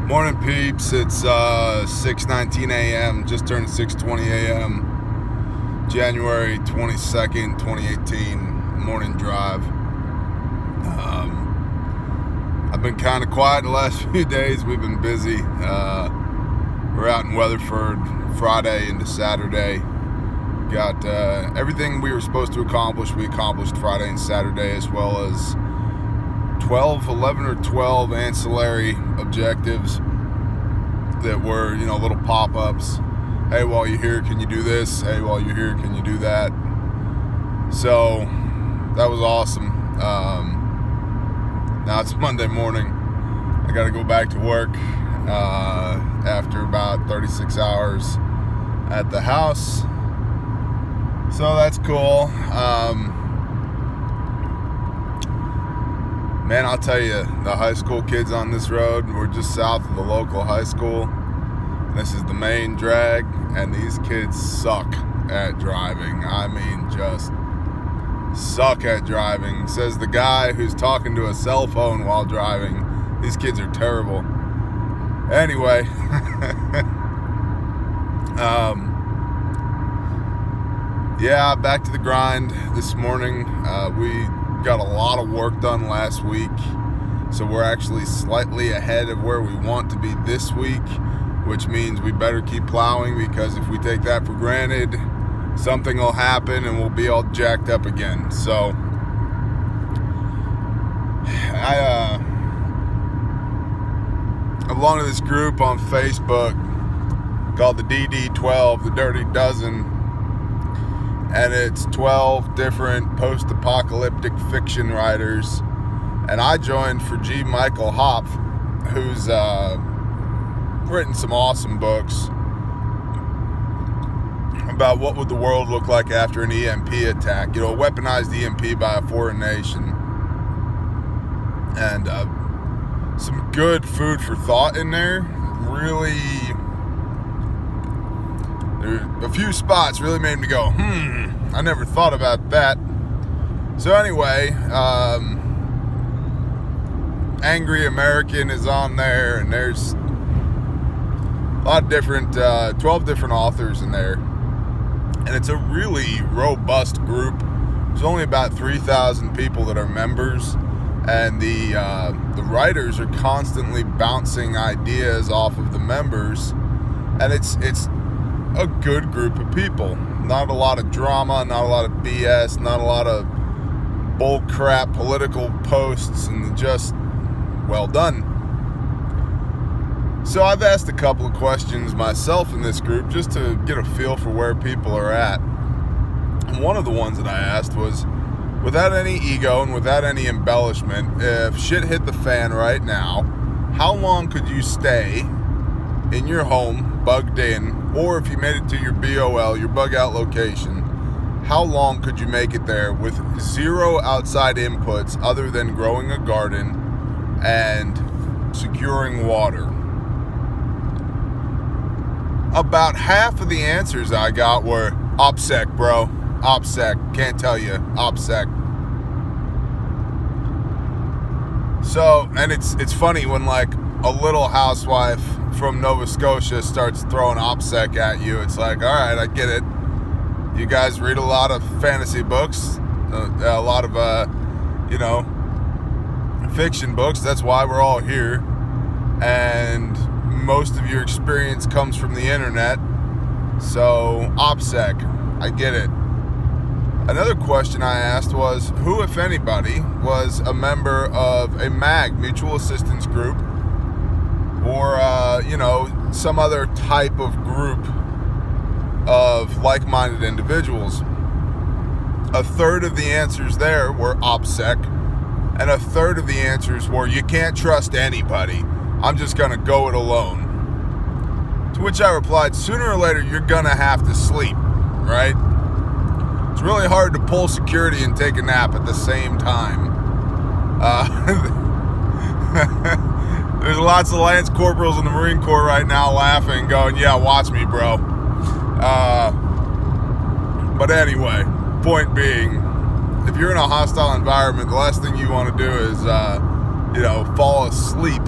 Morning, peeps. It's 6:19 a.m. Just turned 6:20 a.m. January 22nd, 2018. Morning drive. I've been kind of quiet the last few days. We've been busy. We're out in Weatherford Friday into Saturday. Got everything we were supposed to accomplish. We accomplished Friday and Saturday, as well as 11 or 12 ancillary objectives that were, little pop-ups. Hey, while you're here, can you do this? Hey, while you're here, can you do that? So that was awesome. Now it's Monday morning. I got to go back to work after about 36 hours at the house. So that's cool. Man, I'll tell you, the high school kids on this road, we're just south of the local high school. This is the main drag, and these kids suck at driving. I mean, just suck at driving. Says the guy who's talking to a cell phone while driving. These kids are terrible. Anyway, yeah, back to the grind this morning. We got a lot of work done last week, so we're actually slightly ahead of where we want to be this week, which means we better keep plowing, because if we take that for granted, something will happen and we'll be all jacked up again. So I belong to this group on Facebook called the DD12, the Dirty Dozen. And it's 12 different post-apocalyptic fiction writers. And I joined for G. Michael Hopf, who's written some awesome books about what would the world look like after an EMP attack. A weaponized EMP by a foreign nation. And some good food for thought in there. Really, a few spots really made me go, I never thought about that. So anyway, Angry American is on there, and there's a lot of different, 12 different authors in there. And it's a really robust group. There's only about 3,000 people that are members, and the writers are constantly bouncing ideas off of the members, and it's a good group of people. Not a lot of drama, not a lot of BS, not a lot of bullcrap political posts, and just well done. So I've asked a couple of questions myself in this group just to get a feel for where people are at. And one of the ones that I asked was, without any ego and without any embellishment, if shit hit the fan right now, how long could you stay in your home, bugged in, or if you made it to your BOL, your bug out location, how long could you make it there with zero outside inputs other than growing a garden and securing water? About half of the answers I got were OPSEC, bro. OPSEC. Can't tell you. OPSEC. So, and it's funny when like a little housewife from Nova Scotia starts throwing OPSEC at you. It's like, all right, I get it. You guys read a lot of fantasy books, a lot of, fiction books. That's why we're all here. And most of your experience comes from the internet. So, OPSEC, I get it. Another question I asked was, who, if anybody, was a member of a MAG, Mutual Assistance Group, or, some other type of group of like-minded individuals. A third of the answers there were OPSEC, and a third of the answers were, you can't trust anybody. I'm just going to go it alone. To which I replied, sooner or later, you're going to have to sleep, right? It's really hard to pull security and take a nap at the same time. There's lots of Lance Corporals in the Marine Corps right now laughing, going, yeah, watch me, bro. But anyway, point being, if you're in a hostile environment, the last thing you want to do is, fall asleep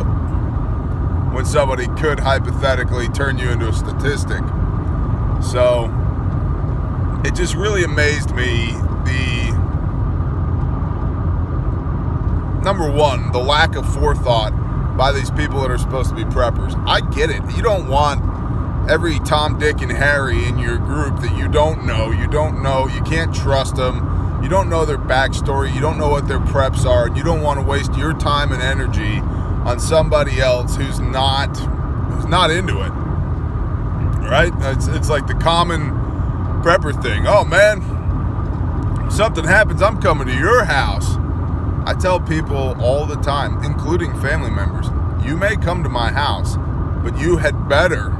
when somebody could hypothetically turn you into a statistic. So it just really amazed me, number one, the lack of forethought by these people that are supposed to be preppers. I get it. You don't want every Tom, Dick, and Harry in your group that you don't know, you can't trust them, you don't know their backstory, you don't know what their preps are, and you don't want to waste your time and energy on somebody else who's not into it, right? It's like the common prepper thing. Oh man, if something happens, I'm coming to your house. I tell people all the time, including family members, you may come to my house, but you had better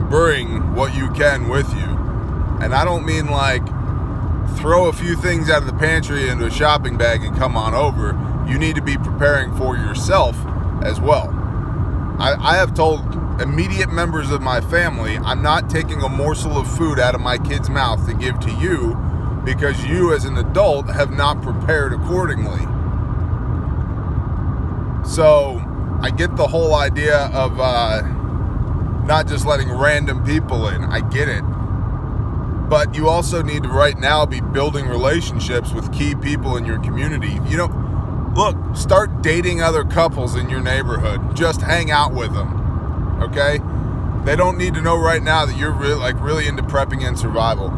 bring what you can with you. And I don't mean like throw a few things out of the pantry into a shopping bag and come on over. You need to be preparing for yourself as well. I have told immediate members of my family, I'm not taking a morsel of food out of my kid's mouth to give to you, because you as an adult have not prepared accordingly. So I get the whole idea of not just letting random people in. I get it. But you also need to right now be building relationships with key people in your community. Look, start dating other couples in your neighborhood. Just hang out with them, okay? They don't need to know right now that you're really into prepping and survival.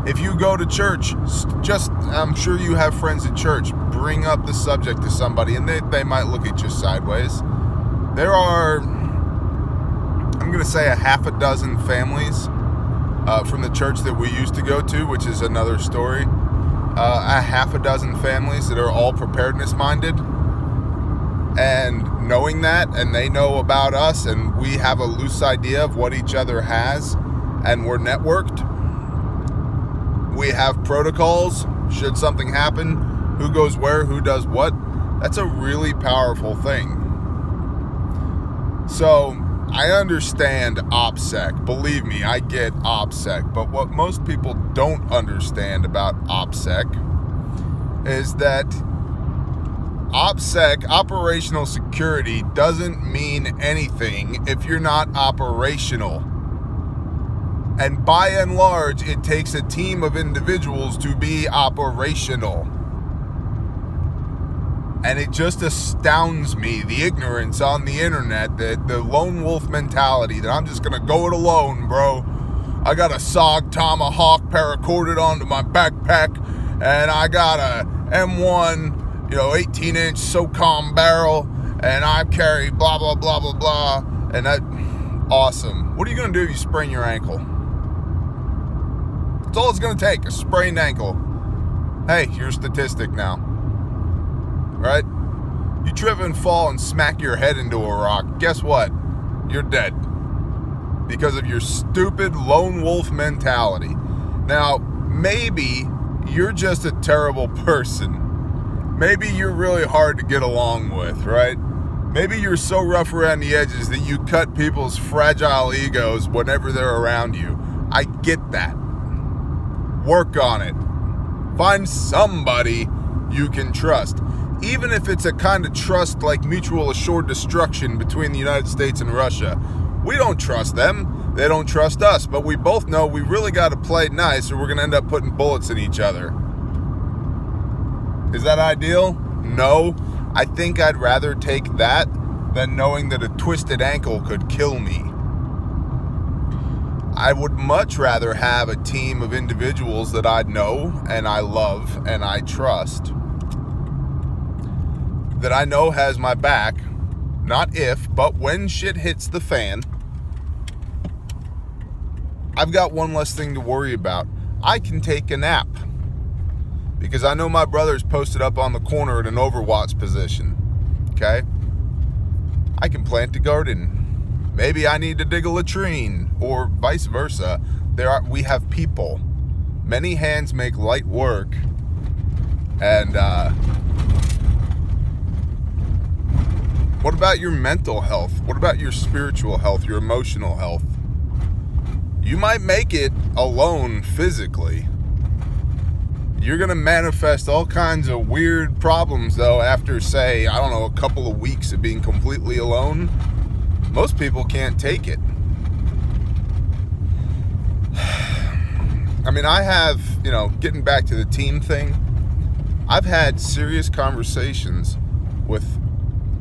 If you go to church, I'm sure you have friends at church, bring up the subject to somebody and they might look at you sideways. There are, I'm going to say, a half a dozen families from the church that we used to go to, which is another story. A half a dozen families that are all preparedness minded. And knowing that, and they know about us, and we have a loose idea of what each other has, and we're networked. We have protocols, should something happen, who goes where, who does what. That's a really powerful thing. So, I understand OPSEC. Believe me, I get OPSEC. But what most people don't understand about OPSEC is that OPSEC, operational security, doesn't mean anything if you're not operational. And by and large, it takes a team of individuals to be operational. And it just astounds me, the ignorance on the internet, the lone wolf mentality, that I'm just going to go it alone, bro. I got a SOG Tomahawk paracorded onto my backpack, and I got a M1, 18-inch SOCOM barrel, and I carry blah, blah, blah, blah, blah. And that, awesome. What are you going to do if you sprain your ankle? That's all it's going to take, a sprained ankle. Hey, you're a statistic now. Right? You trip and fall and smack your head into a rock. Guess what? You're dead. Because of your stupid lone wolf mentality. Now, maybe you're just a terrible person. Maybe you're really hard to get along with, right? Maybe you're so rough around the edges that you cut people's fragile egos whenever they're around you. I get that. Work on it. Find somebody you can trust. Even if it's a kind of trust like mutual assured destruction between the United States and Russia. We don't trust them. They don't trust us. But we both know we really got to play nice or we're going to end up putting bullets in each other. Is that ideal? No. I think I'd rather take that than knowing that a twisted ankle could kill me. I would much rather have a team of individuals that I know and I love and I trust, that I know has my back, not if, but when shit hits the fan. I've got one less thing to worry about. I can take a nap because I know my brother's posted up on the corner at an overwatch position. Okay? I can plant a garden. Maybe I need to dig a latrine, or vice versa. We have people. Many hands make light work. And what about your mental health? What about your spiritual health, your emotional health? You might make it alone physically. You're going to manifest all kinds of weird problems, though, after, say, a couple of weeks of being completely alone. most people can't take it. I mean, I have, getting back to the team thing, I've had serious conversations with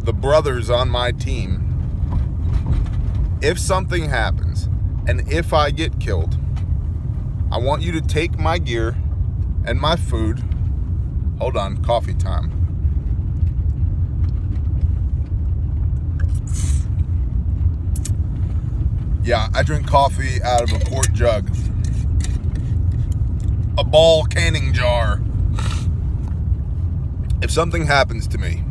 the brothers on my team. If something happens and if I get killed, I want you to take my gear and my food. Hold on, coffee time. Yeah, I drink coffee out of a quart jug. A ball canning jar. If something happens to me,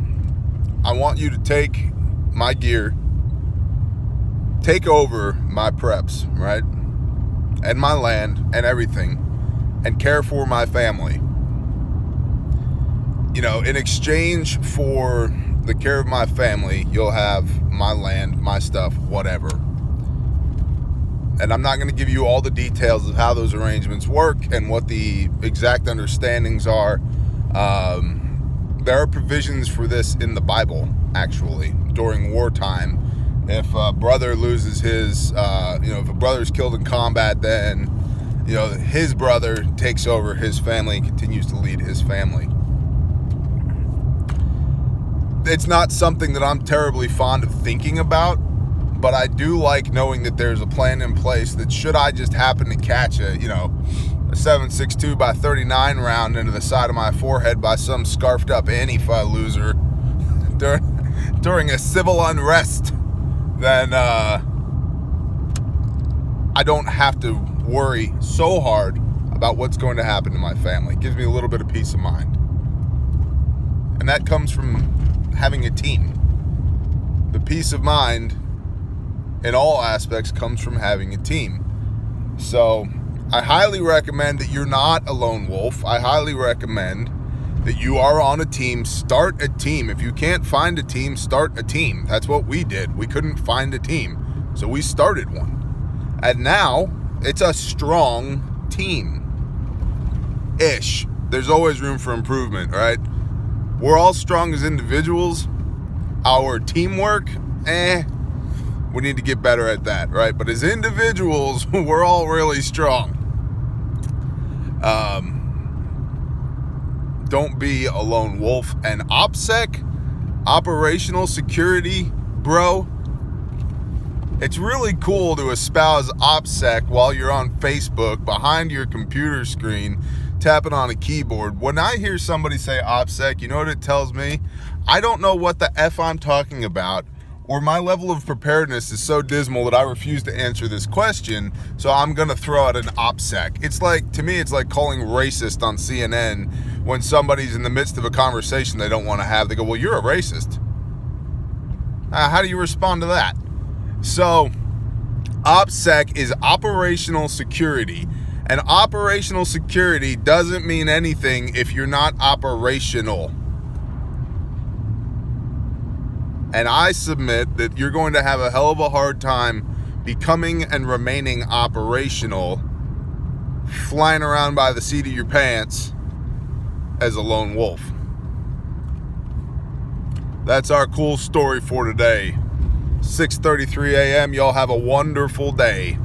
I want you to take my gear, take over my preps, right? And my land and everything, and care for my family. In exchange for the care of my family, you'll have my land, my stuff, whatever. And I'm not going to give you all the details of how those arrangements work and what the exact understandings are. There are provisions for this in the Bible, actually, during wartime. If a brother loses his, if a brother's killed in combat, then, his brother takes over his family and continues to lead his family. It's not something that I'm terribly fond of thinking about, but I do like knowing that there's a plan in place that should I just happen to catch a 7.62 by 39 round into the side of my forehead by some scarfed up Antifa loser during a civil unrest, then I don't have to worry so hard about what's going to happen to my family. It gives me a little bit of peace of mind. And that comes from having a team. The peace of mind in all aspects comes from having a team. So I highly recommend that you're not a lone wolf. I highly recommend that you are on a team. Start a team. If you can't find a team, start a team. That's what we did. We couldn't find a team, so we started one. And now it's a strong team-ish. There's always room for improvement, right? We're all strong as individuals. Our teamwork, we need to get better at that, right? But as individuals, we're all really strong. Don't be a lone wolf. And OPSEC, operational security, bro, it's really cool to espouse OPSEC while you're on Facebook behind your computer screen tapping on a keyboard. When I hear somebody say OPSEC, you know what it tells me? I don't know what the F I'm talking about, or my level of preparedness is so dismal that I refuse to answer this question, so I'm going to throw out an OPSEC. To me, it's like calling racist on CNN when somebody's in the midst of a conversation they don't want to have. They go, well, you're a racist. How do you respond to that? So, OPSEC is operational security. And operational security doesn't mean anything if you're not operational. And I submit that you're going to have a hell of a hard time becoming and remaining operational, flying around by the seat of your pants as a lone wolf. That's our cool story for today. 6:33 a.m. Y'all have a wonderful day.